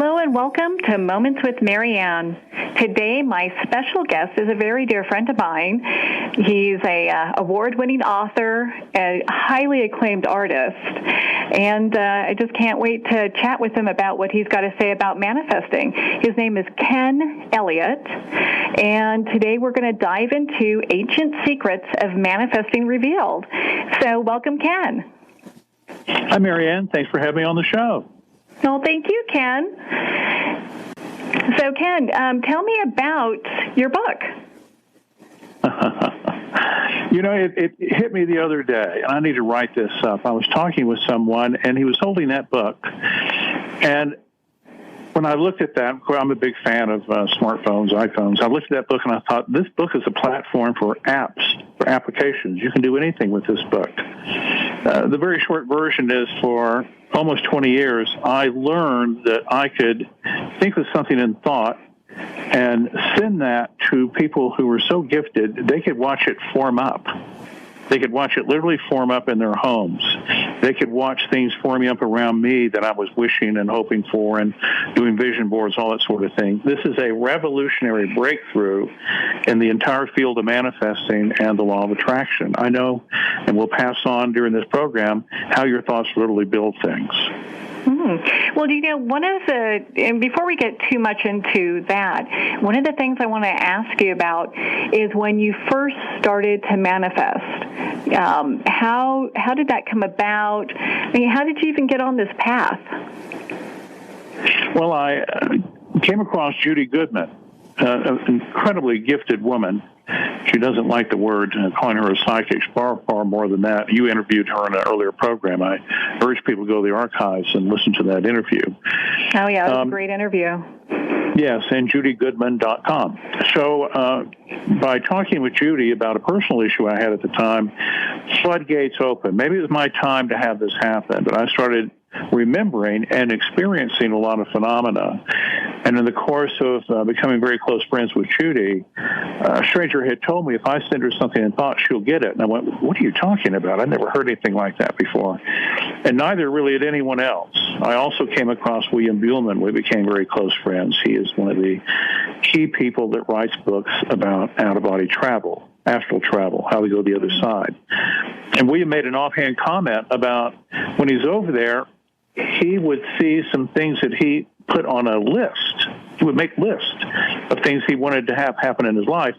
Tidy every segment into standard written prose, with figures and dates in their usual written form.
Hello and welcome to Moments with Marianne. Today, my special guest is a very dear friend of mine. He's a award-winning author, a highly acclaimed artist, and I just can't wait to chat with him about what he's got to say about manifesting. His name is Ken Elliott, and today we're going to dive into ancient secrets of manifesting revealed. So welcome, Ken. Hi, Marianne. Thanks for having me on the show. Well, thank you, Ken. So, Ken, tell me about your book. It hit me the other day, and I need to write this up. I was talking with someone, and he was holding that book. And when I looked at that, I'm a big fan of smartphones, iPhones. I looked at that book, and I thought, this book is a platform for apps, for applications. You can do anything with this book. The very short version is for almost 20 years, I learned that I could think of something in thought and send that to people who were so gifted, they could watch it form up. They could watch it literally form up in their homes. They could watch things forming up around me that I was wishing and hoping for and doing vision boards, all that sort of thing. This is a revolutionary breakthrough in the entire field of manifesting and the law of attraction. I know, and we'll pass on during this program, how your thoughts literally build things. Well, and before we get too much into that, one of the things I want to ask you about is when you first started to manifest, how did that come about? I mean, how did you even get on this path? Well, I came across Judy Goodman, an incredibly gifted woman. She doesn't like the word, calling her a psychic, far more than that. You interviewed her in an earlier program. I urge people to go to the archives and listen to that interview. Oh, yeah, it was a great interview. Yes, and judygoodman.com. So by talking with Judy about a personal issue I had at the time, floodgates opened. Maybe it was my time to have this happen, but I started remembering and experiencing a lot of phenomena. And in the course of becoming very close friends with Judy, a stranger had told me if I send her something in thought, she'll get it. And I went, what are you talking about? I've never heard anything like that before. And neither really had anyone else. I also came across William Buhlman. We became very close friends. He is one of the key people that writes books about out-of-body travel, astral travel, how we go to the other side. And William made an offhand comment about when he's over there, he would see some things that he put on a list. He would make lists of things he wanted to have happen in his life,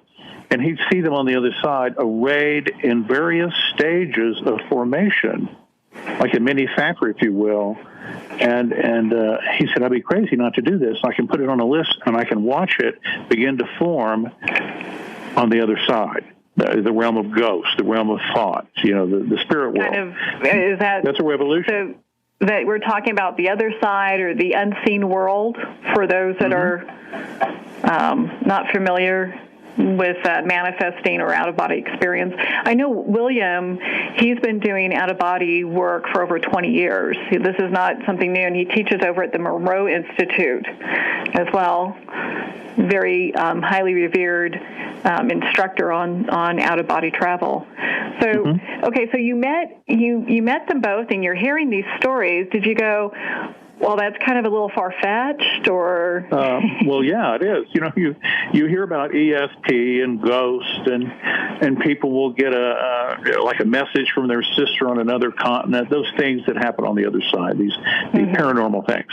and he'd see them on the other side arrayed in various stages of formation, like a mini factory, if you will. And he said, I'd be crazy not to do this. I can put it on a list, and I can watch it begin to form on the other side. The realm of ghosts, the realm of thought, the spirit world. That's a revolution. So that we're talking about the other side or the unseen world for those that are not familiar with manifesting or out-of-body experience. I know William, he's been doing out-of-body work for over 20 years. This is not something new, and he teaches over at the Monroe Institute as well. Very highly revered instructor on out-of-body travel. So, okay, so you met them both, and you're hearing these stories. Did you go, well, that's kind of a little far-fetched, or? Well, yeah, it is. You hear about ESP and ghosts, and people will get a message from their sister on another continent. Those things that happen on the other side, these paranormal things.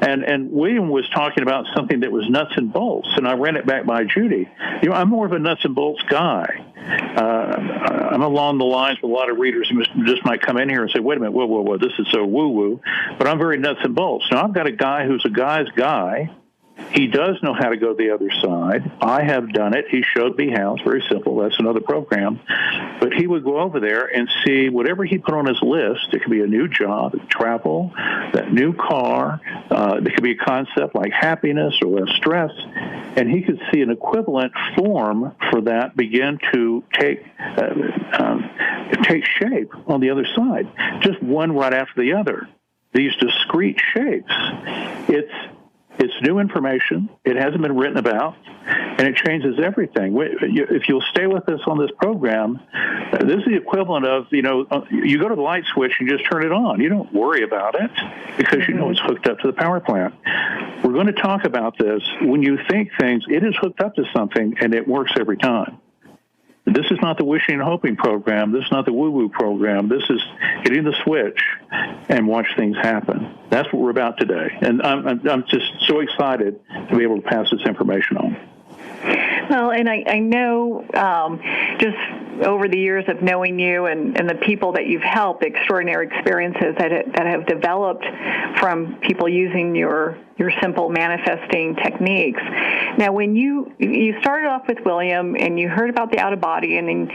And William was talking about something that was nuts and bolts, and I ran it back by Judy. I'm more of a nuts and bolts guy. I'm along the lines with a lot of readers who just might come in here and say, wait a minute, whoa, this is so woo-woo. But I'm very nuts and bolts. Now, I've got a guy who's a guy's guy. He does know how to go the other side. I have done it. He showed me how. It's very simple. That's another program. But he would go over there and see whatever he put on his list. It could be a new job, travel, that new car. It could be a concept like happiness or less stress. And he could see an equivalent form for that begin to take shape on the other side. Just one right after the other. These discrete shapes. It's new information. It hasn't been written about, and it changes everything. If you'll stay with us on this program, this is the equivalent of, you go to the light switch and just turn it on. You don't worry about it because you know it's hooked up to the power plant. We're going to talk about this. When you think things, it is hooked up to something, and it works every time. This is not the wishing and hoping program. This is not the woo-woo program. This is hitting the switch and watch things happen. That's what we're about today. And I'm just so excited to be able to pass this information on. Well, and I know just over the years of knowing you and the people that you've helped, extraordinary experiences that have developed from people using your simple manifesting techniques. Now, when you started off with William and you heard about the out-of-body, and then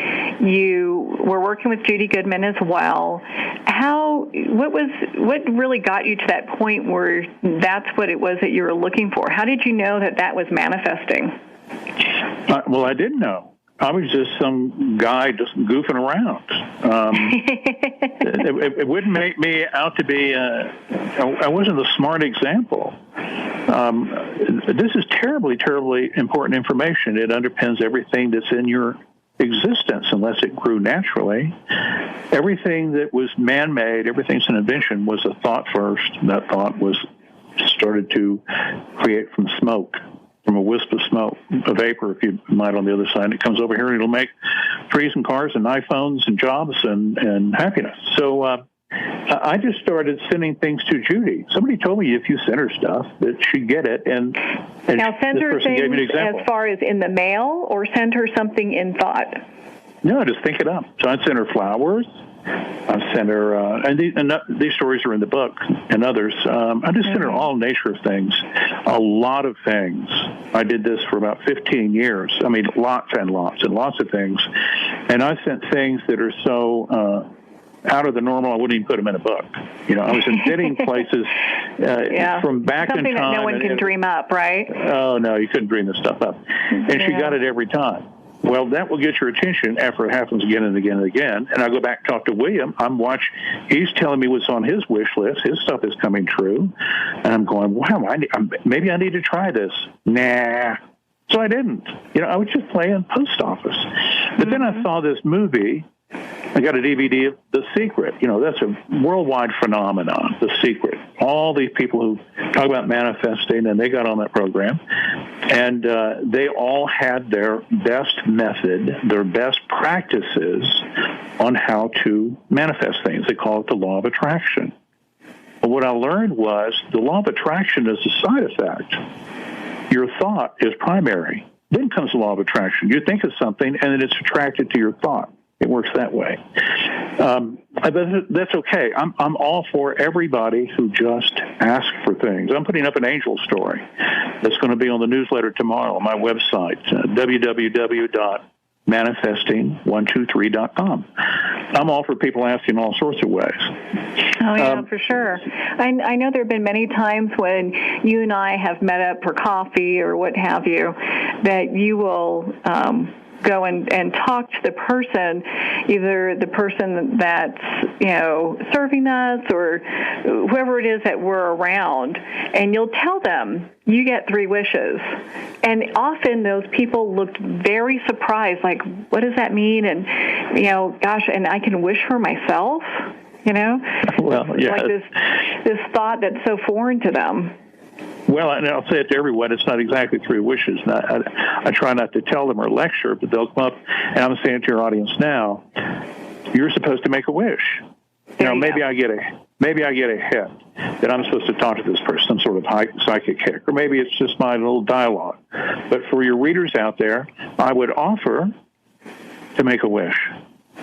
you were working with Judy Goodman as well, what really got you to that point where that's what it was that you were looking for? How did you know that was manifesting? Well, I didn't know. I was just some guy just goofing around. It wouldn't make me out to be, I wasn't a smart example. This is terribly, terribly important information. It underpins everything that's in your existence unless it grew naturally. Everything that was man-made, everything's an invention, was a thought first. That thought was started to create from smoke. From a wisp of smoke, a vapor, if you might, on the other side. It comes over here and it'll make trees and cars and iPhones and jobs and happiness. So I just started sending things to Judy. Somebody told me if you send her stuff that she'd get it. And now send her things as far as in the mail, or send her something in thought? No, just think it up. So I'd send her flowers. I sent her, and these stories are in the book and others. I just sent her all nature of things, a lot of things. I did this for about 15 years. I mean, lots and lots and lots of things. And I sent things that are so out of the normal, I wouldn't even put them in a book. I was inventing places from back in time. Something that no one can dream up, right? Oh, no, you couldn't dream this stuff up. And she got it every time. Well, that will get your attention after it happens again and again and again. And I go back and talk to William. He's telling me what's on his wish list. His stuff is coming true. And I'm going, wow, maybe I need to try this. Nah. So I didn't. I was just playing post office. But then I saw this movie. I got a DVD of The Secret. That's a worldwide phenomenon, The Secret. All these people who talk about manifesting, and they got on that program, and they all had their best method, their best practices on how to manifest things. They call it the law of attraction. But what I learned was the law of attraction is a side effect. Your thought is primary. Then comes the law of attraction. You think of something, and then it's attracted to your thought. It works that way. That's okay. I'm all for everybody who just asks for things. I'm putting up an angel story that's going to be on the newsletter tomorrow on my website, www.manifesting123.com. I'm all for people asking all sorts of ways. Oh, yeah, for sure. I know there have been many times when you and I have met up for coffee or what have you, that you will go and talk to the person, either the person that's, serving us or whoever it is that we're around, and you'll tell them you get 3 wishes. And often those people looked very surprised, like, what does that mean? And, gosh, and I can wish for myself, Well, yeah. Like this thought that's so foreign to them. Well, and I'll say it to everyone, it's not exactly 3 wishes. I try not to tell them or lecture, but they'll come up, and I'm saying to your audience now, you're supposed to make a wish. Maybe I get a hit that I'm supposed to talk to this person, some sort of psychic hit, or maybe it's just my little dialogue. But for your readers out there, I would offer to make a wish.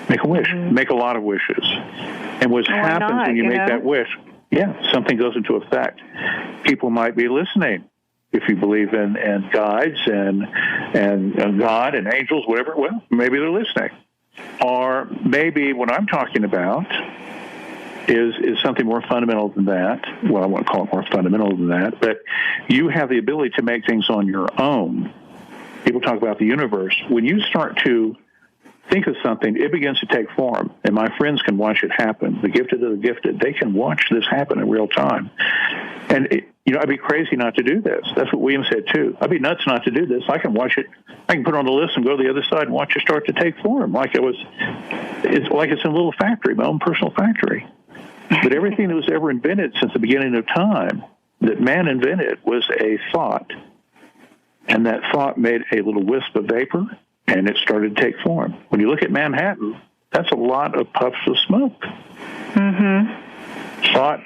Make a wish. Mm-hmm. Make a lot of wishes. And what happens when you make that wish, something goes into effect. People might be listening if you believe in guides and God and angels, whatever. Well, maybe they're listening. Or maybe what I'm talking about is something more fundamental than that. Well, I won't call it more fundamental than that, but you have the ability to make things on your own. People talk about the universe. When you start to think of something, it begins to take form, and my friends can watch it happen. The gifted of the gifted, they can watch this happen in real time. And, I'd be crazy not to do this. That's what William said, too. I'd be nuts not to do this. I can watch it. I can put it on the list and go to the other side and watch it start to take form, it's like it's in a little factory, my own personal factory. But everything that was ever invented since the beginning of time that man invented was a thought. And that thought made a little wisp of vapor, and it started to take form. When you look at Manhattan, that's a lot of puffs of smoke. Mm-hmm. Thought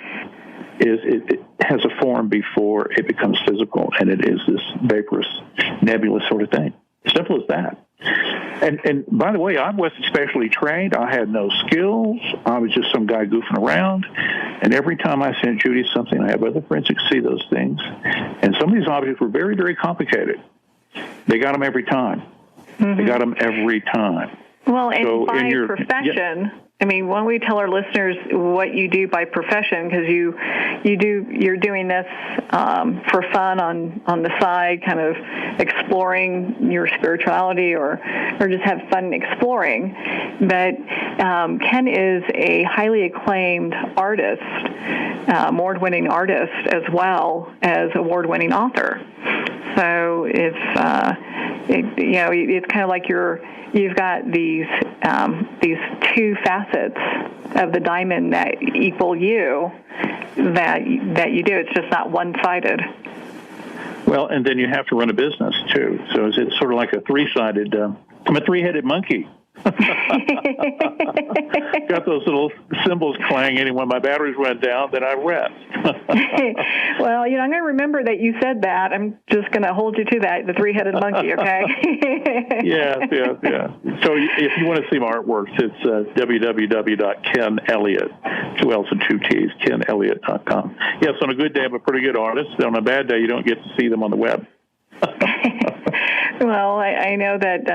it has a form before it becomes physical, and it is this vaporous, nebulous sort of thing. Simple as that. And by the way, I wasn't specially trained. I had no skills. I was just some guy goofing around. And every time I sent Judy something, I have other friends who could see those things. And some of these objects were very, very complicated. They got them every time. Mm-hmm. They got them every time. Well, and so by profession, I mean, why don't we tell our listeners what you do by profession? Because you're doing this for fun on the side, kind of exploring your spirituality or just have fun exploring. But Ken is a highly acclaimed artist, award-winning artist, as well as award-winning author. So it's kind of like you've got these two facets of the diamond that equal you that you do. It's just not one-sided. Well, and then you have to run a business too. So it's sort of like a three-sided. I'm a three-headed monkey. Got those little cymbals clanging, and when my batteries went down, then I rest. Well, I'm going to remember that you said that. I'm just going to hold you to that, the three-headed monkey, okay? Yeah. So if you want to see my artworks, it's www.kenelliott, 2 L's and 2 T's, kenelliott.com. Yes, on a good day, I'm a pretty good artist. On a bad day, you don't get to see them on the web. Well, I know that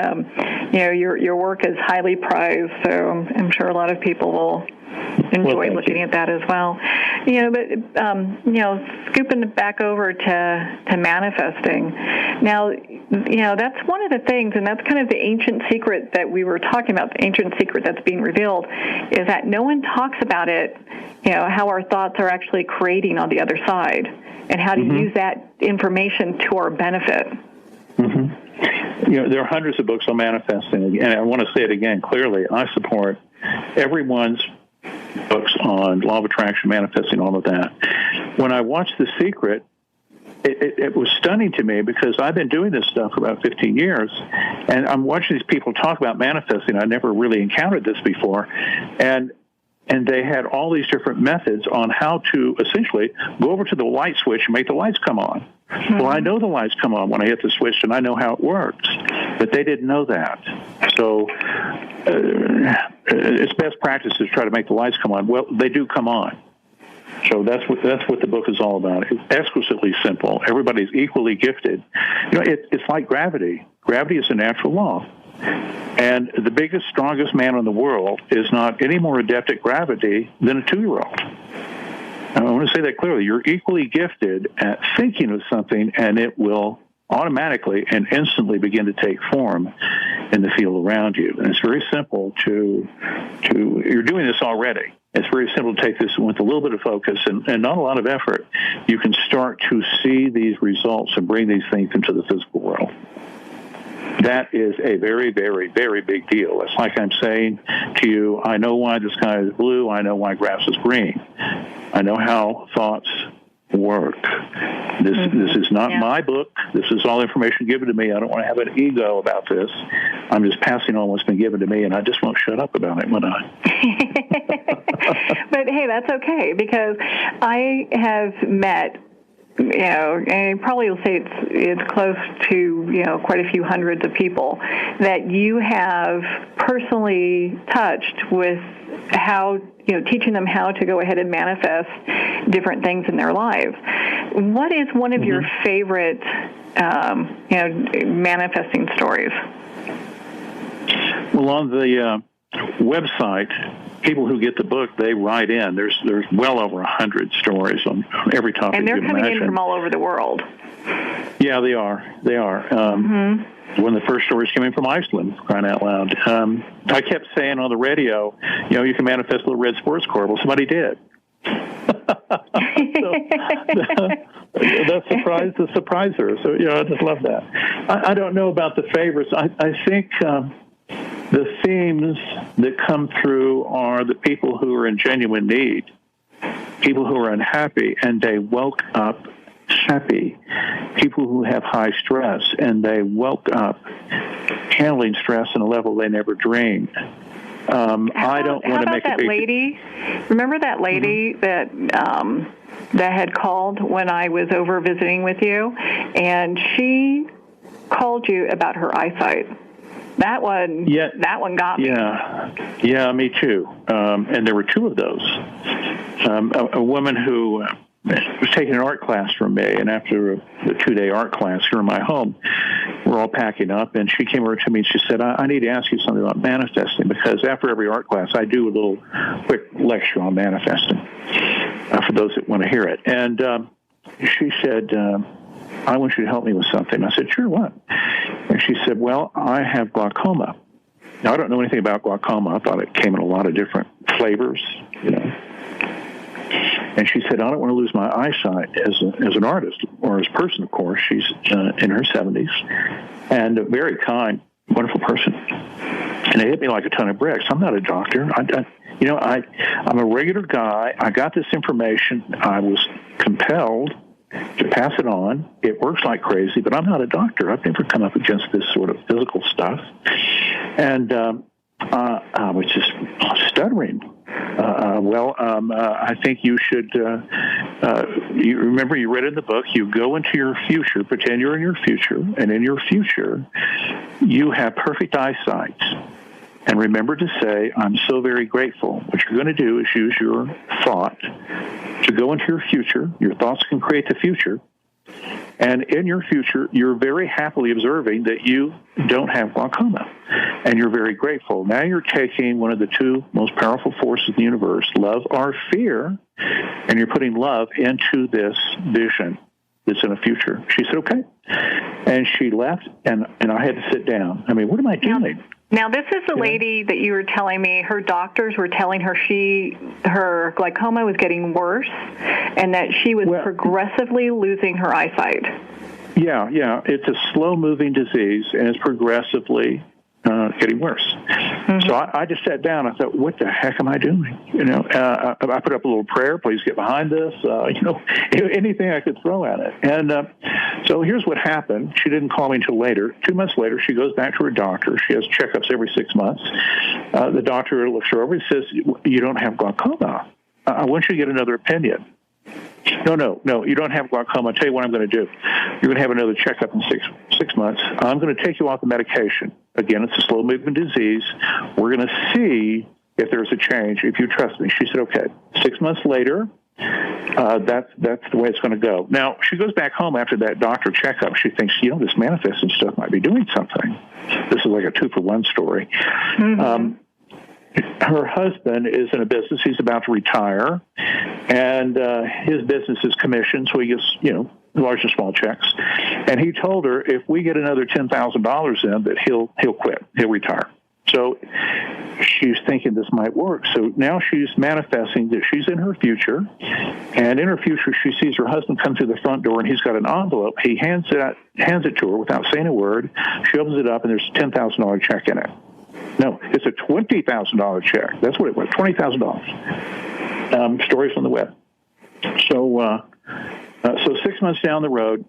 your work is highly prized, so I'm sure a lot of people will enjoy looking at that as well. Scooping back over to manifesting. Now, that's one of the things, and that's kind of the ancient secret that we were talking about. The ancient secret that's being revealed is that no one talks about it. How our thoughts are actually creating on the other side, and how to use that information to our benefit. Mm-hmm. There are hundreds of books on manifesting, and I want to say it again clearly. I support everyone's books on law of attraction, manifesting, all of that. When I watched The Secret, it was stunning to me because I've been doing this stuff for about 15 years, and I'm watching these people talk about manifesting. I never really encountered this before, and they had all these different methods on how to essentially go over to the light switch and make the lights come on. Mm-hmm. Well, I know the lights come on when I hit the switch, and I know how it works, but they didn't know that. So it's best practice to try to make the lights come on. Well, they do come on. So that's what the book is all about. It's exquisitely simple. Everybody's equally gifted. It's like gravity. Gravity is a natural law. And the biggest, strongest man in the world is not any more adept at gravity than a 2-year-old. I want to say that clearly. You're equally gifted at thinking of something, and it will automatically and instantly begin to take form in the field around you. And it's very simple you're doing this already. It's very simple to take this with a little bit of focus and not a lot of effort. You can start to see these results and bring these things into the physical world. That is a very, very, very big deal. It's like I'm saying to you, I know why the sky is blue. I know why grass is green. I know how thoughts work. This is not my book. This is all information given to me. I don't want to have an ego about this. I'm just passing on what's been given to me, and I just won't shut up about it, won't I? But, hey, that's okay, because I have met and probably will say it's close to, quite a few hundreds of people that you have personally touched with how, teaching them how to go ahead and manifest different things in their lives. What is one of your favorite, manifesting stories? Well, on the website, people who get the book, they write in. There's well over 100 stories on every topic. And they're coming in from all over the world. Yeah, they are. One of the first stories coming from Iceland, crying out loud. I kept saying on the radio, you can manifest a little red sports car. Well, somebody did. That surprised the surpriser. So, I just love that. I don't know about the favorites. I think the themes that come through are the people who are in genuine need, people who are unhappy, and they woke up happy, people who have high stress, and they woke up handling stress on a level they never dreamed. I don't want to make a big... lady? Remember that lady that had called when I was over visiting with you, and she called you about her eyesight. That one got me. Yeah, me too. And there were two of those. A woman who was taking an art class from me, and after the 2-day art class here in my home, we're all packing up, and she came over to me and she said, I need to ask you something about manifesting, because after every art class, I do a little quick lecture on manifesting for those that want to hear it. And she said, I want you to help me with something. I said, sure, what? And she said, well, I have glaucoma. Now, I don't know anything about glaucoma. I thought it came in a lot of different flavors, And she said, I don't want to lose my eyesight as an artist or as a person, of course. She's in her 70s and a very kind, wonderful person. And it hit me like a ton of bricks. I'm not a doctor. I'm a regular guy. I got this information. I was compelled to pass it on. It works like crazy, but I'm not a doctor. I've never come up against this sort of physical stuff. And I was just stuttering. I think you should, you remember you read in the book, you go into your future, pretend you're in your future, and in your future, you have perfect eyesight. And remember to say, I'm so very grateful. What you're going to do is use your thought to go into your future. Your thoughts can create the future. And in your future, you're very happily observing that you don't have glaucoma. And you're very grateful. Now you're taking one of the two most powerful forces in the universe, love or fear, and you're putting love into this vision that's in the future. She said, okay. And she left, and I had to sit down. I mean, what am I doing? Now, this is the lady that you were telling me, her doctors were telling her her glaucoma was getting worse and that she was progressively losing her eyesight. Yeah. It's a slow-moving disease, and it's progressively getting worse. Mm-hmm. So I just sat down. I thought, what the heck am I doing? I put up a little prayer, please get behind this, anything I could throw at it. And so here's what happened. She didn't call me until later. 2 months later, she goes back to her doctor. She has checkups every 6 months. The doctor looks her over and says, you don't have glaucoma. I want you to get another opinion. No, you don't have glaucoma. I'll tell you what I'm going to do. You're going to have another checkup in six months. I'm going to take you off the medication. Again, it's a slow-moving disease. We're going to see if there's a change, if you trust me. She said, okay. 6 months later, that's the way it's going to go. Now, she goes back home after that doctor checkup. She thinks, this manifesting stuff might be doing something. This is like a 2-for-1 story. Mm-hmm. Her husband is in a business. He's about to retire, and his business is commission, so he gets, large and small checks. And he told her, if we get another $10,000 in, that he'll quit. He'll retire. So she's thinking this might work. So now she's manifesting that she's in her future, and in her future she sees her husband come through the front door, and he's got an envelope. He hands it to her without saying a word. She opens it up, and there's a $10,000 check in it. No, it's a $20,000 check. That's what it was, $20,000. Stories on the web. So 6 months down the road,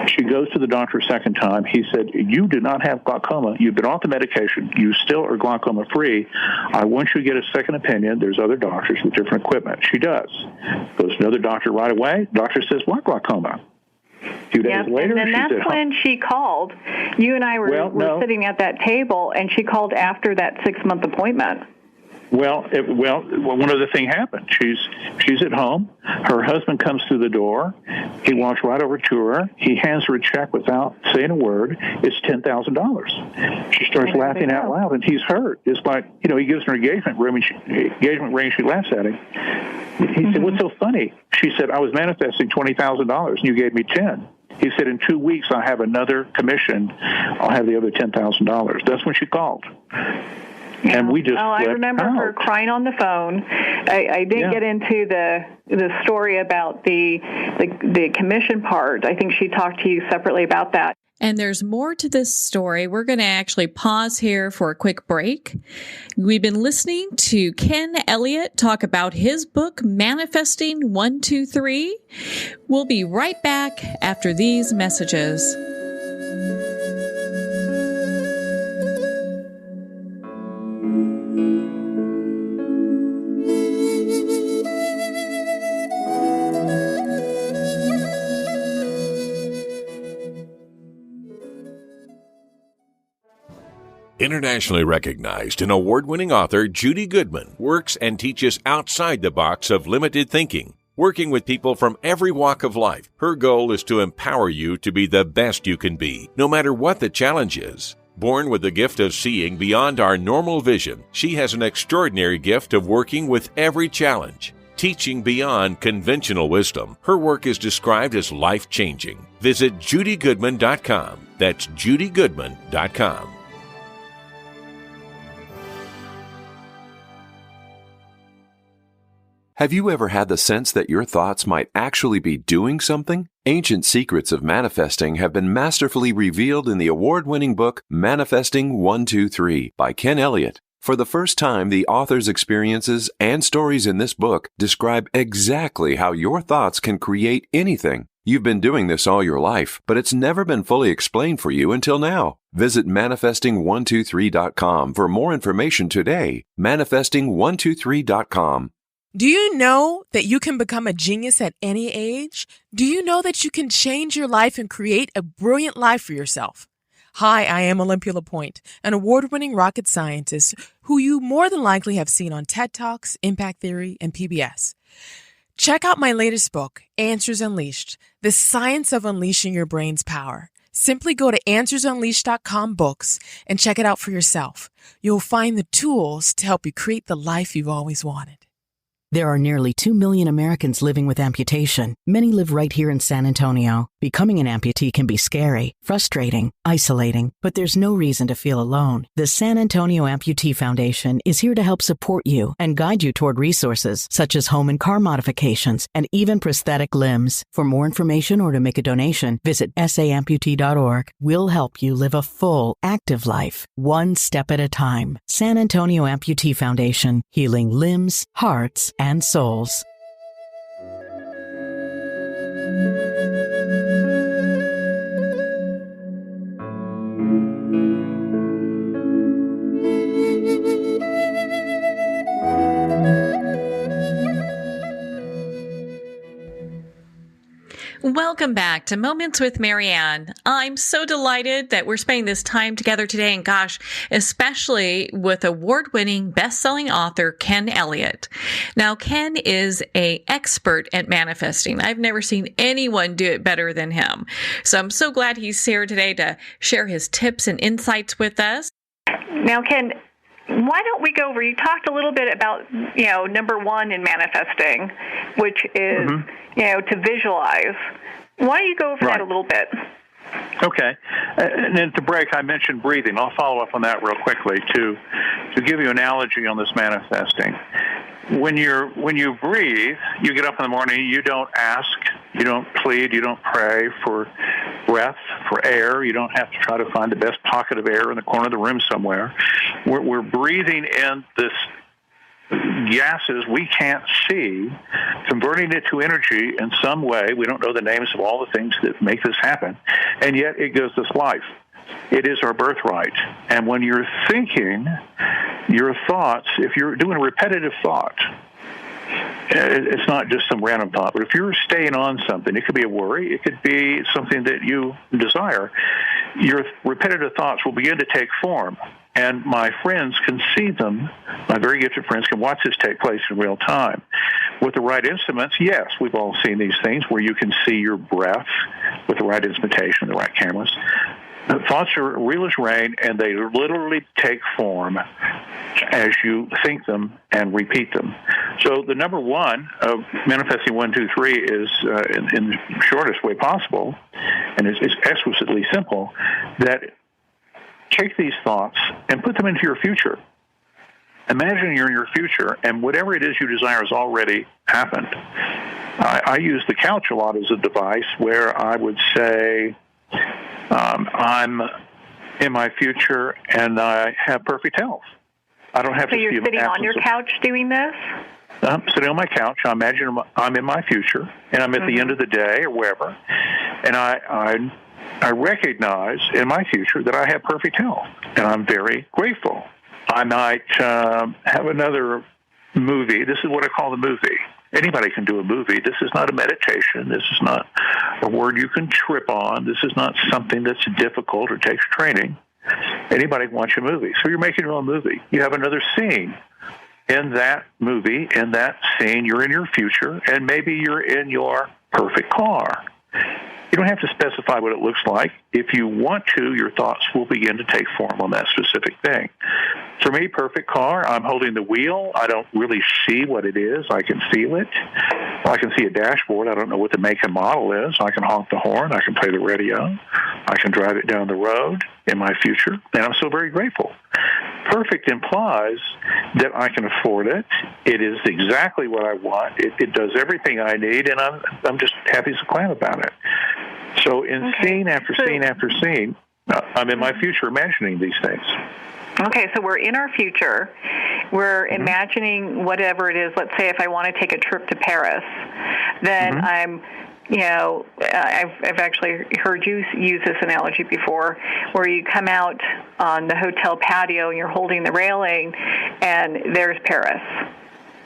she goes to the doctor a second time. He said, you do not have glaucoma. You've been off the medication. You still are glaucoma-free. I want you to get a second opinion. There's other doctors with different equipment. She does. Goes to another doctor right away. Doctor says, what glaucoma? A few days later, and then that's when she called. You and I were sitting at that table, and she called after that 6-month appointment. Well, one other thing happened. She's at home. Her husband comes through the door. He walks right over to her. He hands her a check without saying a word. It's $10,000. She starts laughing out loud, and he's hurt. It's like, he gives her an engagement ring. She laughs at him. He said, what's so funny? She said, I was manifesting $20,000, and you gave me 10. He said, in 2 weeks, I'll have another commission. I'll have the other $10,000. That's when she called. Yeah. And we just I remember out. her crying on the phone. I didn't get into the story about the commission part. I think she talked to you separately about that. And there's more to this story. We're going to actually pause here for a quick break. We've been listening to Ken Elliott talk about his book, Manifesting 123. We'll be right back after these messages. Internationally recognized and award-winning author Judy Goodman works and teaches outside the box of limited thinking. Working with people from every walk of life, her goal is to empower you to be the best you can be, no matter what the challenge is. Born with the gift of seeing beyond our normal vision, she has an extraordinary gift of working with every challenge. Teaching beyond conventional wisdom, her work is described as life-changing. Visit judygoodman.com. That's judygoodman.com. Have you ever had the sense that your thoughts might actually be doing something? Ancient secrets of manifesting have been masterfully revealed in the award-winning book Manifesting 123 by Ken Elliott. For the first time, the author's experiences and stories in this book describe exactly how your thoughts can create anything. You've been doing this all your life, but it's never been fully explained for you until now. Visit manifesting123.com for more information today. Manifesting123.com. Do you know that you can become a genius at any age? Do you know that you can change your life and create a brilliant life for yourself? Hi, I am Olympia LaPointe, an award-winning rocket scientist who you more than likely have seen on TED Talks, Impact Theory, and PBS. Check out my latest book, Answers Unleashed, The Science of Unleashing Your Brain's Power. Simply go to answersunleashed.com books and check it out for yourself. You'll find the tools to help you create the life you've always wanted. There are nearly 2 million Americans living with amputation. Many live right here in San Antonio. Becoming an amputee can be scary, frustrating, isolating, but there's no reason to feel alone. The San Antonio Amputee Foundation is here to help support you and guide you toward resources such as home and car modifications and even prosthetic limbs. For more information or to make a donation, visit saamputee.org. We'll help you live a full, active life, one step at a time. San Antonio Amputee Foundation, healing limbs, hearts, and souls. Welcome back to Moments with Marianne. I'm so delighted that we're spending this time together today, and gosh, especially with award-winning best-selling author Ken Elliott. Now, Ken is an expert at manifesting. I've never seen anyone do it better than him. So I'm so glad he's here today to share his tips and insights with us. Now, Ken, why don't we go over, you talked a little bit about, number one in manifesting, which is, to visualize. Why don't you go over that a little bit? Okay. And at the break, I mentioned breathing. I'll follow up on that real quickly to give you an analogy on this manifesting. When you breathe, you get up in the morning, you don't ask, you don't plead, you don't pray for breath, for air. You don't have to try to find the best pocket of air in the corner of the room somewhere. We're breathing in this gases we can't see, converting it to energy in some way. We don't know the names of all the things that make this happen, and yet it gives us life. It is our birthright. And when you're thinking, your thoughts, if you're doing a repetitive thought, it's not just some random thought, but if you're staying on something, it could be a worry, it could be something that you desire, your repetitive thoughts will begin to take form. And my friends can see them. My very gifted friends can watch this take place in real time. With the right instruments, yes, we've all seen these things where you can see your breath with the right instrumentation, the right cameras. The thoughts are real as rain, and they literally take form as you think them and repeat them. So the number one of manifesting 1, 2, 3 is, in the shortest way possible, and it's exquisitely simple, that take these thoughts and put them into your future. Imagine you're in your future, and whatever it is you desire has already happened. I use the couch a lot as a device where I would say, I'm in my future, and I have perfect health. I don't have to. So you're sitting on your couch doing this? I'm sitting on my couch. I imagine I'm in my future, and I'm at the end of the day or wherever, and I recognize in my future that I have perfect health, and I'm very grateful. I might have another movie. This is what I call the movie. Anybody can do a movie. This is not a meditation. This is not a word you can trip on. This is not something that's difficult or takes training. Anybody can watch a movie. So you're making your own movie. You have another scene. In that movie, in that scene, you're in your future, and maybe you're in your perfect car. You don't have to specify what it looks like. If you want to, your thoughts will begin to take form on that specific thing. For me, perfect car, I'm holding the wheel. I don't really see what it is. I can feel it. I can see a dashboard. I don't know what the make and model is. I can honk the horn. I can play the radio. I can drive it down the road in my future, and I'm so very grateful. Perfect implies that I can afford it. It is exactly what I want. It does everything I need, and I'm just happy as a clam about it. So in scene after scene after scene, I'm in my future imagining these things. Okay, so we're in our future. We're imagining whatever it is. Let's say if I want to take a trip to Paris, then I'm, I've actually heard you use this analogy before, where you come out on the hotel patio and you're holding the railing, and there's Paris.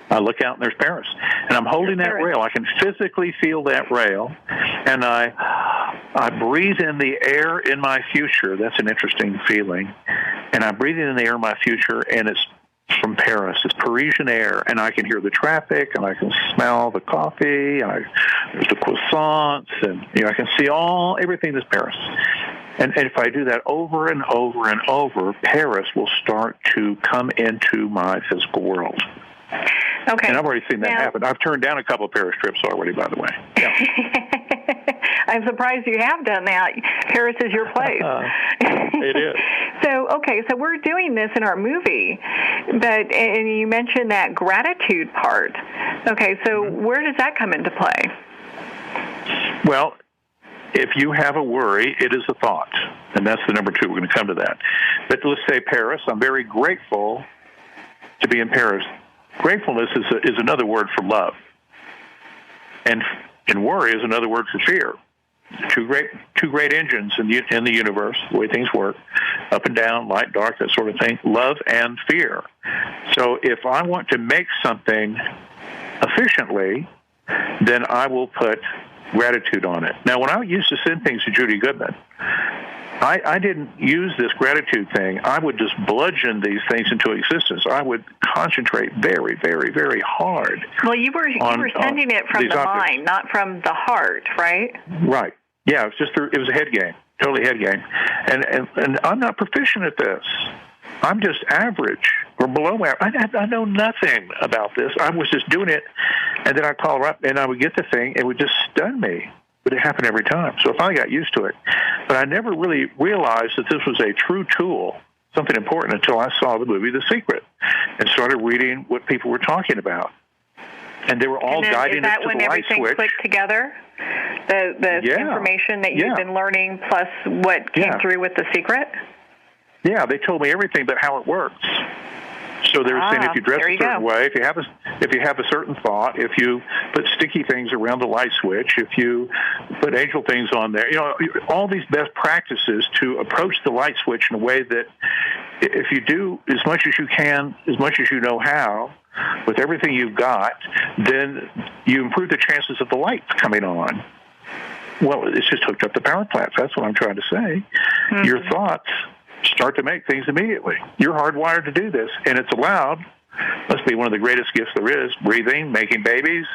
I look out and there's Paris, and I'm holding that rail. I can physically feel that rail, and I breathe in the air in my future. That's an interesting feeling. And I breathe in the air in my future, and it's from Paris. It's Parisian air, and I can hear the traffic, and I can smell the coffee, and there's the croissants, and I can see everything that's Paris. And if I do that over and over and over, Paris will start to come into my physical world. Okay. And I've already seen that happen. I've turned down a couple of Paris trips already, by the way. Yeah. I'm surprised you have done that. Paris is your place. It is. So we're doing this in our movie, and you mentioned that gratitude part. Okay, so where does that come into play? Well, if you have a worry, it is a thought, and that's the number 2. We're going to come to that. But let's say Paris. I'm very grateful to be in Paris. Gratefulness is another word for love, and worry is another word for fear. Two great engines in the universe, the way things work, up and down, light, dark, that sort of thing. Love and fear. So if I want to make something efficiently, then I will put gratitude on it. Now, when I used to send things to Judy Goodman, I didn't use this gratitude thing. I would just bludgeon these things into existence. I would concentrate very, very, very hard. Well, you were sending it from the mind, not from the heart, right? Right. Yeah, it was a head game, totally head game. And I'm not proficient at this. I'm just average or below average. I know nothing about this. I was just doing it, and then I'd call her up, and I would get the thing. It would just stun me. But it happened every time. So I finally got used to it. But I never really realized that this was a true tool, something important, until I saw the movie The Secret and started reading what people were talking about. And they were all guiding us to the light switch. Is that when everything clicked together? The information that you've been learning plus what came through with The Secret? Yeah, they told me everything but how it works. So they were saying if you dress a certain way, if you have a certain thought, if you put sticky things around the light switch, if you put angel things on there, all these best practices to approach the light switch in a way that if you do as much as you can, as much as you know how, with everything you've got, then you improve the chances of the light coming on. Well, it's just hooked up to power plants. That's what I'm trying to say. Your thoughts start to make things immediately. You're hardwired to do this, and it's allowed. Must be one of the greatest gifts there is, breathing, making babies,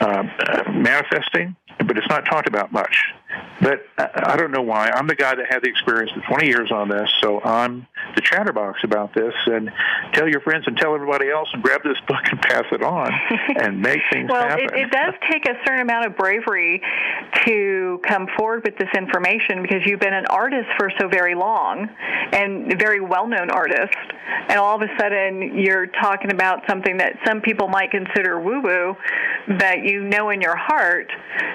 manifesting, but it's not talked about much. But I don't know why. I'm the guy that had the experience for 20 years on this, so I'm the chatterbox about this. And tell your friends and tell everybody else and grab this book and pass it on and make things happen. Well, it does take a certain amount of bravery to come forward with this information because you've been an artist for so very long and a very well-known artist. And all of a sudden you're talking about something that some people might consider woo-woo, but you know in your heart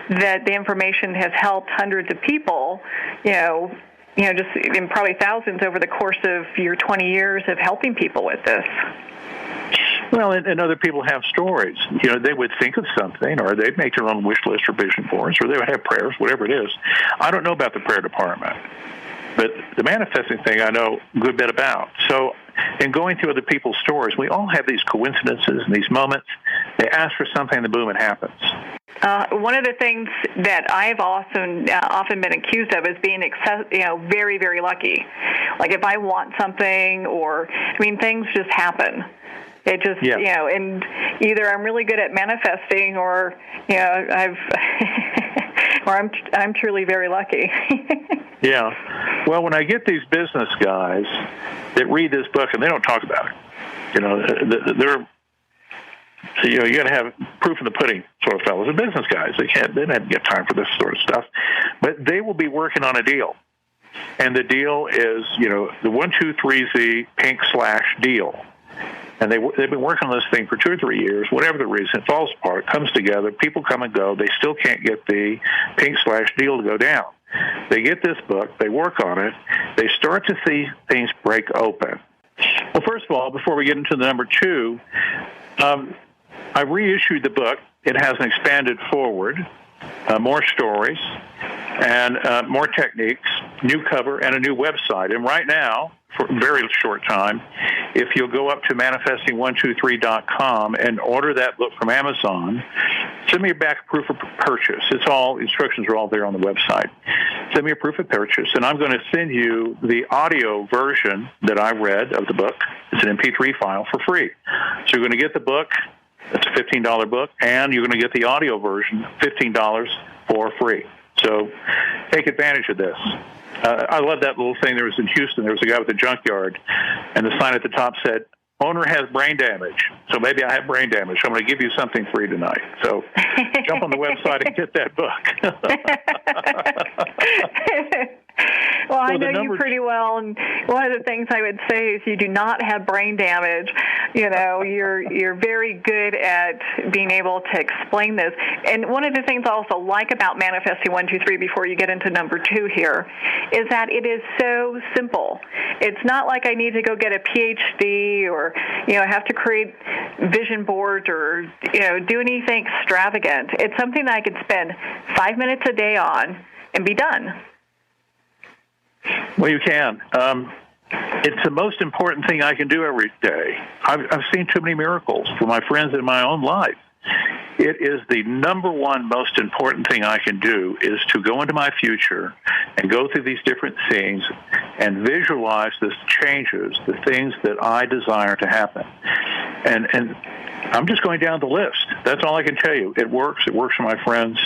that the information has helped hundreds of people, just in probably thousands over the course of your 20 years of helping people with this. Well, and other people have stories. They would think of something, or they'd make their own wish list or vision boards, or they would have prayers, whatever it is. I don't know about the prayer department, but the manifesting thing I know a good bit about. So in going through other people's stories, we all have these coincidences and these moments. They ask for something, and boom, it happens. One of the things that I've often been accused of is being very, very lucky. Like if I want something, things just happen. It just, and either I'm really good at manifesting, or I'm truly very lucky. Yeah. Well, when I get these business guys that read this book and they don't talk about it, they're. You got to have proof in the pudding sort of fellows. They're business guys. They don't get time for this sort of stuff. But they will be working on a deal. And the deal is, the 123Z pink/deal. And they've been working on this thing for 2 or 3 years. Whatever the reason, it falls apart, comes together, people come and go. They still can't get the pink/deal to go down. They get this book. They work on it. They start to see things break open. Well, first of all, before we get into the number 2, I reissued the book. It has an expanded forward, more stories, and more techniques, new cover, and a new website. And right now, for a very short time, if you'll go up to manifesting123.com and order that book from Amazon, send me a back proof of purchase. Instructions are all there on the website. Send me a proof of purchase, and I'm going to send you the audio version that I read of the book. It's an MP3 file for free. So you're going to get the book. It's a $15 book, and you're going to get the audio version, $15 for free. So take advantage of this. I love that little thing. There was in Houston, there was a guy with a junkyard, and the sign at the top said, "Owner has brain damage." So maybe I have brain damage. So I'm going to give you something free tonight. So jump on the website and get that book. Well, I know you pretty well, and one of the things I would say is you do not have brain damage. You're very good at being able to explain this. And one of the things I also like about Manifesting 123 before you get into number 2 here is that it is so simple. It's not like I need to go get a PhD or, have to create vision boards or, do anything extravagant. It's something that I could spend 5 minutes a day on and be done. Well, you can. It's the most important thing I can do every day. I've seen too many miracles for my friends in my own life. It is the number one most important thing I can do is to go into my future and go through these different scenes and visualize the changes, the things that I desire to happen. And I'm just going down the list. That's all I can tell you. It works. It works for my friends.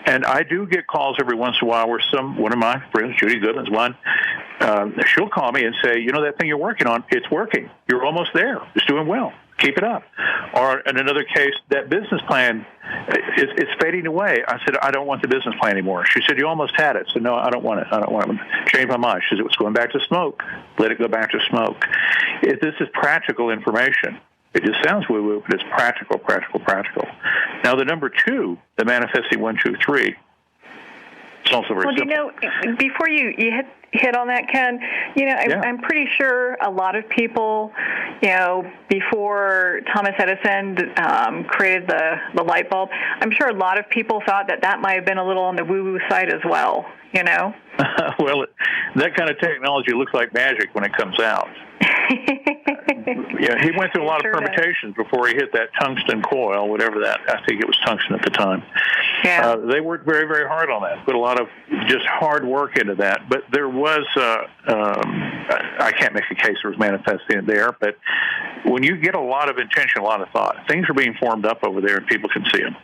And I do get calls every once in a while where one of my friends, Judy Goodman's one, she'll call me and say, that thing you're working on, it's working. You're almost there. It's doing well. Keep it up. Or in another case, that business plan, it's fading away. I said, I don't want the business plan anymore. She said, you almost had it. I said, no, I don't want it. I don't want it. Changed my mind. She said, it's going back to smoke. Let it go back to smoke. This is practical information. It just sounds woo-woo, but it's practical. Now, the number 2, the Manifesting 123, it's also very simple. Before you hit on that, Ken, I'm pretty sure a lot of people, before Thomas Edison created the light bulb, I'm sure a lot of people thought that might have been a little on the woo-woo side as well, Well, that kind of technology looks like magic when it comes out. Yeah, he went through a lot of permutations before he hit that tungsten coil, whatever that. I think it was tungsten at the time. Yeah. They worked very, very hard on that. Put a lot of just hard work into that. But there was, I can't make a case there was manifesting there, but when you get a lot of intention, a lot of thought, things are being formed up over there and people can see them.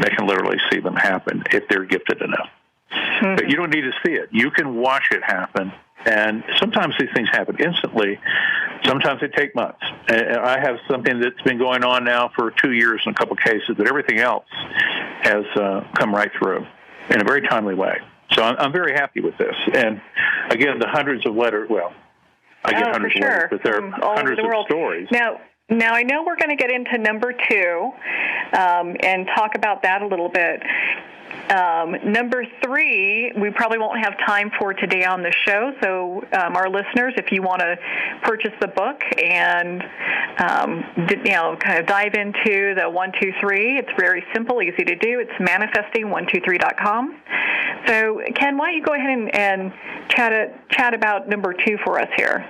They can literally see them happen if they're gifted enough. But you don't need to see it. You can watch it happen. And sometimes these things happen instantly. Sometimes they take months. I have something that's been going on now for 2 years in a couple cases, but everything else has come right through in a very timely way. So I'm very happy with this. And again, the hundreds of letters, well, I get hundreds of letters, but there are hundreds of stories. Now, I know we're going to get into number 2 and talk about that a little bit. Number 3, we probably won't have time for today on the show. So our listeners, if you want to purchase the book and, kind of dive into the 1, 2, 3, it's very simple, easy to do. It's manifesting123.com. So, Ken, why don't you go ahead and chat about number 2 for us here?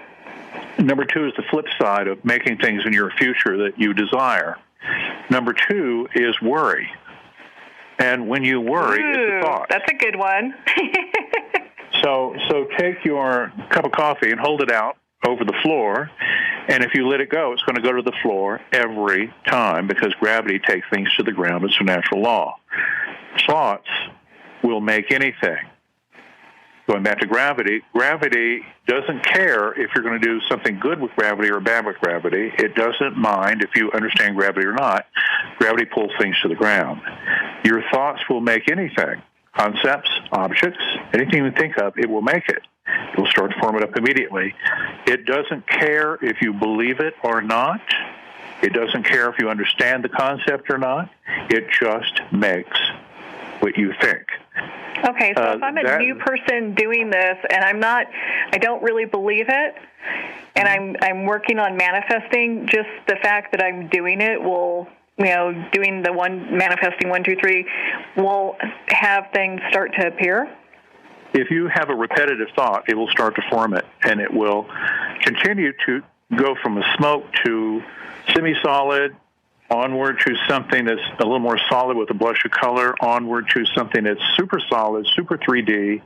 Number 2 is the flip side of making things in your future that you desire. Number 2 is worry. And when you worry, it's a thought. That's a good one. So take your cup of coffee and hold it out over the floor, and if you let it go, it's going to go to the floor every time because gravity takes things to the ground. It's a natural law. Thoughts will make anything. Going back to gravity, gravity doesn't care if you're going to do something good with gravity or bad with gravity. It doesn't mind if you understand gravity or not. Gravity pulls things to the ground. Your thoughts will make anything. Concepts, objects, anything you think of, it will make it. It will start to form it up immediately. It doesn't care if you believe it or not. It doesn't care if you understand the concept or not. It just makes what you think. Okay, so if I'm a new person doing this and I don't really believe it, and I'm working on manifesting, just the fact that I'm doing it will, doing the manifesting 1, 2, 3, will have things start to appear? If you have a repetitive thought, it will start to form it, and it will continue to go from a smoke to semi-solid, onward to something that's a little more solid with a blush of color, onward to something that's super solid, super 3D.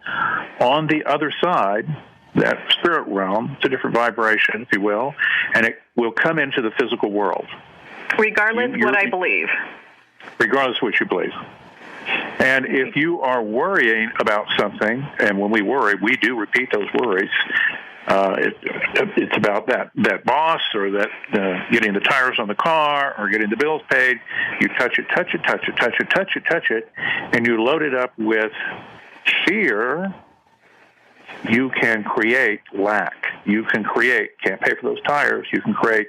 On the other side, that spirit realm, it's a different vibration, if you will, and it will come into the physical world. Regardless of what I believe. Regardless of what you believe. And if you are worrying about something, and when we worry, we do repeat those worries, it's about that boss or that getting the tires on the car or getting the bills paid. You touch it, and you load it up with fear. You can create lack. You can create, can't pay for those tires. You can create,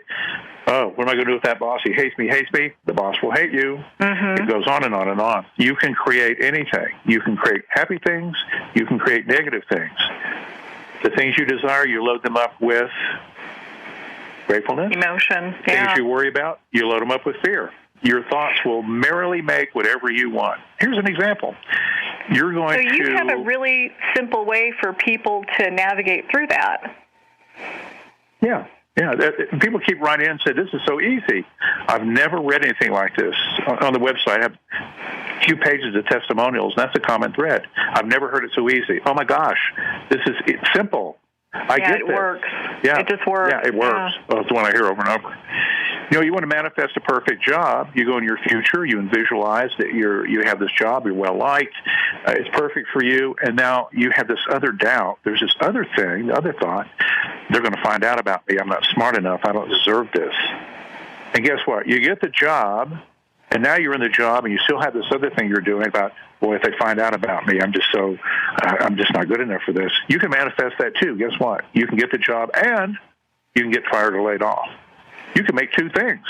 oh, what am I going to do with that boss? He hates me. The boss will hate you. Mm-hmm. It goes on and on and on. You can create anything. You can create happy things. You can create negative things. The things you desire, you load them up with gratefulness. Emotion. Things you worry about, you load them up with fear. Your thoughts will merrily make whatever you want. Here's an example. You're going to... So you have a really simple way for people to navigate through that. Yeah. People keep writing in and say, this is so easy. I've never read anything like this. On the website, I have a few pages of testimonials, and that's a common thread. I've never heard it so easy. Oh, my gosh, it's simple. I get it this. Works. Yeah. It just works. Yeah, it works. Yeah. Well, it's the one I hear over and over. You want to manifest a perfect job. You go in your future. You visualize that you have this job. You're well liked. It's perfect for you. And now you have this other doubt. There's this other thing, the other thought. They're going to find out about me. I'm not smart enough. I don't deserve this. And guess what? You get the job, and now you're in the job, and you still have this other thing you're doing about, boy, if they find out about me, I'm just not good enough for this. You can manifest that too. Guess what? You can get the job, and you can get fired or laid off. You can make two things,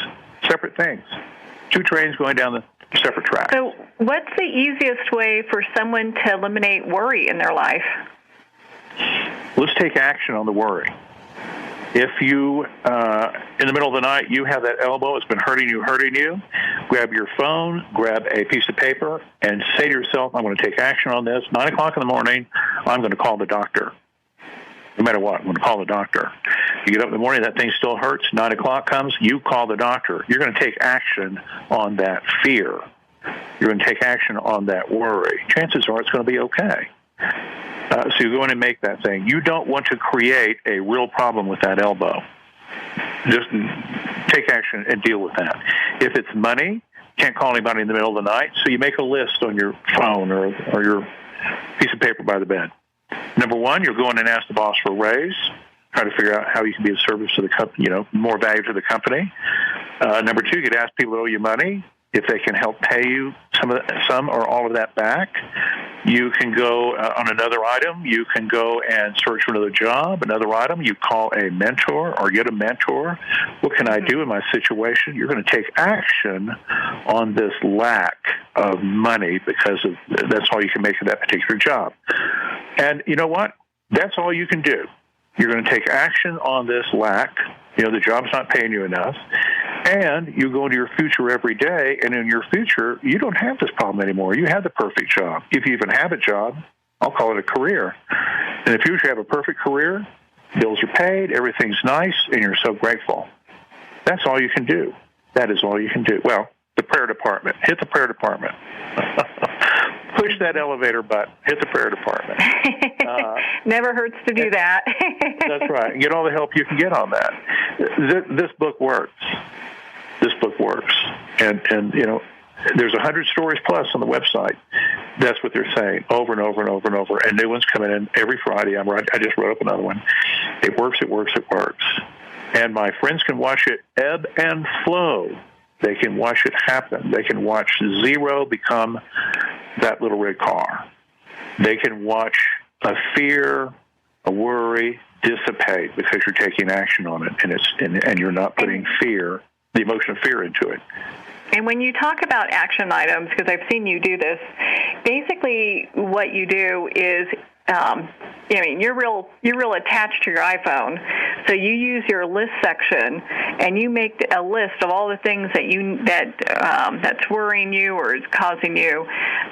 separate things. Two trains going down the separate tracks. So what's the easiest way for someone to eliminate worry in their life? Let's take action on the worry. If you, in the middle of the night, you have that elbow, it's been hurting you, grab your phone, grab a piece of paper, and say to yourself, I'm going to take action on this. 9 o'clock in the morning, I'm going to call the doctor. No matter what, I'm going to call the doctor. You get up in the morning, that thing still hurts. 9 o'clock comes, you call the doctor. You're going to take action on that fear. You're going to take action on that worry. Chances are it's going to be okay. So you go in and make that thing. You don't want to create a real problem with that elbow. Just take action and deal with that. If it's money, can't call anybody in the middle of the night, so you make a list on your phone or your piece of paper by the bed. Number one, you're going and ask the boss for a raise, try to figure out how you can be of service to the company, more value to the company. Number two, you could ask people that owe you money if they can help pay you some or all of that back. You can go on another item. You can go and search for another job. Another item, you call a mentor or get a mentor. What can I do in my situation? You're going to take action on this lack of money because that's all you can make of that particular job. And you know what? That's all you can do. You're going to take action on this lack. The job's not paying you enough. And you go into your future every day, and in your future, you don't have this problem anymore. You have the perfect job. If you even have a job, I'll call it a career. In the future, you have a perfect career, bills are paid, everything's nice, and you're so grateful. That's all you can do. That is all you can do. Well, the prayer department. Hit the prayer department. Push that elevator button. Hit the prayer department. Never hurts to do that. That's right. Get all the help you can get on that. This book works. This book works. And there's 100 stories plus on the website. That's what they're saying over and over and over and over. And new ones coming in every Friday. I just wrote up another one. It works, it works, it works. And my friends can watch it ebb and flow. They can watch it happen. They can watch zero become that little red car. They can watch a fear, a worry dissipate because you're taking action on it, and you're not putting fear, the emotion of fear, into it. And when you talk about action items, because I've seen you do this, basically what you do is, you're real attached to your iPhone, so you use your list section and you make a list of all the things that's worrying you or is causing you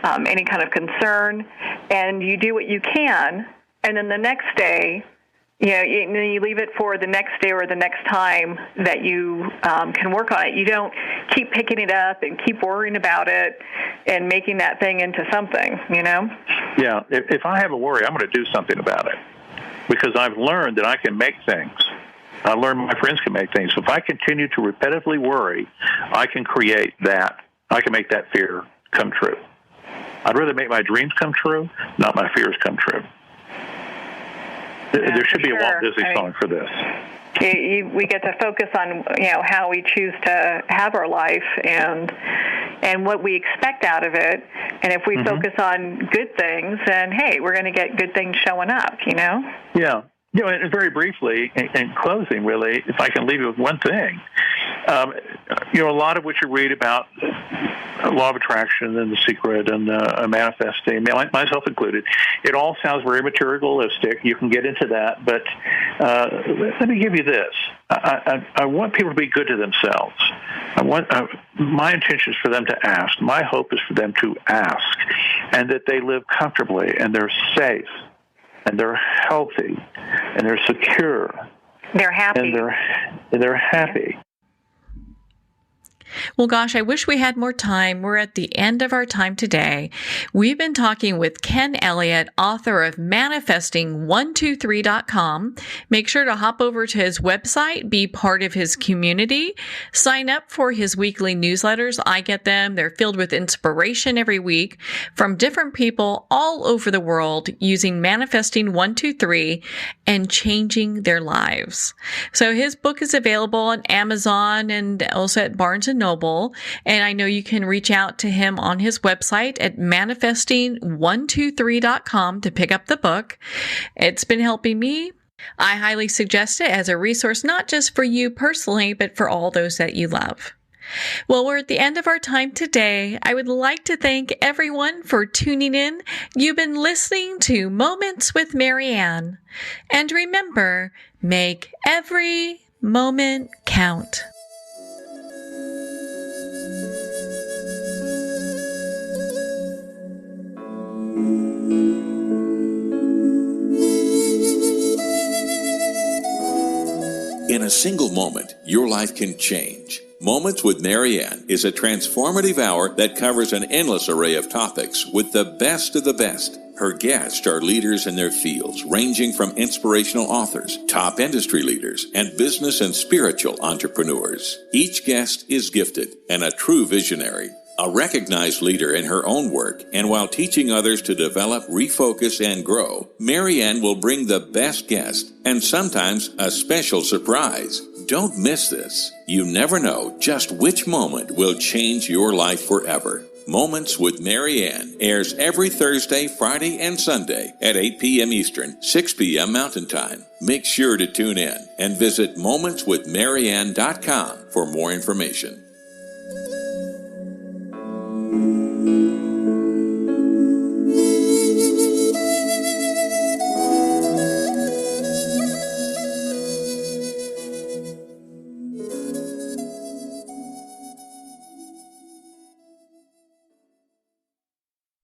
any kind of concern, and you do what you can, and then the next day, you leave it for the next day or the next time that you can work on it. You don't keep picking it up and keep worrying about it and making that thing into something, Yeah, if I have a worry, I'm going to do something about it because I've learned that I can make things. I learned my friends can make things. So if I continue to repetitively worry, I can create that. I can make that fear come true. I'd rather make my dreams come true, not my fears come true. Yeah, there should be a Walt Disney song for this. We get to focus on how we choose to have our life and what we expect out of it. And if we focus on good things, then hey, we're going to get good things showing up. Yeah. And very briefly, in closing, really, if I can leave you with one thing, a lot of what you read about law of attraction and The Secret and manifesting, myself included, it all sounds very materialistic. You can get into that, but let me give you this. I want people to be good to themselves. My intention is for them to ask. My hope is for them to ask, and that they live comfortably and they're safe and they're healthy and they're secure. They're happy. And they're happy. Yeah. Well, gosh, I wish we had more time. We're at the end of our time today. We've been talking with Ken Elliott, author of Manifesting123.com. Make sure to hop over to his website, be part of his community, sign up for his weekly newsletters. I get them. They're filled with inspiration every week from different people all over the world using Manifesting123 and changing their lives. So his book is available on Amazon and also at Barnes & Noble, and I know you can reach out to him on his website at manifesting123.com to pick up the book. It's been helping me. I highly suggest it as a resource, not just for you personally, but for all those that you love. Well, we're at the end of our time today. I would like to thank everyone for tuning in. You've been listening to Moments with Marianne. And remember, make every moment count. In a single moment, your life can change. Moments with Marianne is a transformative hour that covers an endless array of topics with the best of the best. Her guests are leaders in their fields, ranging from inspirational authors, top industry leaders, and business and spiritual entrepreneurs. Each guest is gifted and a true visionary. A recognized leader in her own work, and while teaching others to develop, refocus, and grow, Marianne will bring the best guest and sometimes a special surprise. Don't miss this. You never know just which moment will change your life forever. Moments with Marianne airs every Thursday, Friday, and Sunday at 8 p.m. Eastern, 6 p.m. Mountain Time. Make sure to tune in and visit momentswithmarianne.com for more information.